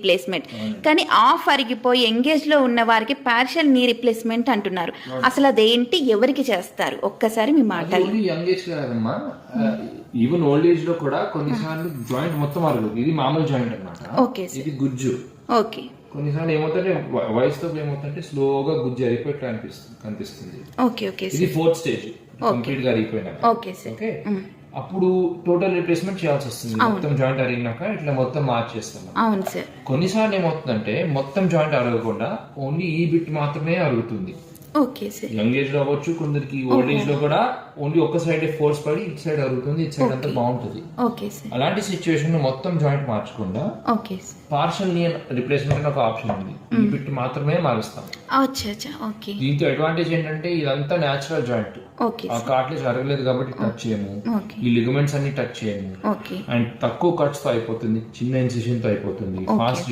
Replacement. కానీ of అరిగిపోయి engage లో ఉన్న వారికి పార్షియల్ నీ రీప్లేస్మెంట్ అంటున్నారు. అసలు అదేంటి, ఎవరికి చేస్తారు ఒక్కసారి మీ మాటలు. యంగ్ ఏజ్ కాదమ్మా, ఈవెన్ ఓల్డ్ ఏజ్ లో కూడా కొన్నిసార్లు జాయింట్ మొత్తం అరగదు. ఇది మామూలు జాయింట్ అన్నమాట, ఇది గుజ్జు. ఓకే. కొన్నిసార్లు ఏమవుతుంటే వయసుతో ఏమవుతుంటే స్లోగా గుజ్జు అరిగిపోయి కనిపిస్తుంది. ఇది 4th స్టేజ్, కంప్లీట్ గా అరిగిపోయినా. ఓకే. అప్పుడు టోటల్ రీప్లేస్మెంట్ చేయాల్సి వస్తుంది. మొత్తం జాయింట్ అరిగినాక ఇట్లా మొత్తం మార్చేస్తాం. అవును సార్. కొన్నిసార్లు ఏమవుతుందంటే మొత్తం జాయింట్ అరగకుండా ఓన్లీ ఈ బిట్ మాత్రమే అరుగుతుంది. యంగ్ ఏజ్ లో అవ్వచ్చు, కొందరికి ఓల్డ్ ఏజ్ లో కూడా ఓన్లీ ఒక్క సైడ్ ఫోర్స్ పడి ఇటు సైడ్ అరుగుతుంది, ఇటు సైడ్ అంతా బాగుంటుంది. అలాంటి సిచ్యువేషన్ లో మొత్తం జాయింట్ మార్చకుండా పార్షియల్ నీ రిప్లేస్మెంట్ అని ఒక ఆప్షన్ ఉంది. ఈ బిట్ మాత్రమే మారుస్తాం. దీంతో అడ్వాంటేజ్ ఏంటంటే ఇదంతా న్యాచురల్ జాయింట్, ఆ కార్ట్లేజ్ అరగలేదు కాబట్టి టచ్ చేయము, ఈ లిగమెంట్స్ అన్ని టచ్ చేయము, అండ్ తక్కువ కట్స్ తో అయిపోతుంది, చిన్న ఇన్సిషన్ తో అయిపోతుంది, ఫాస్ట్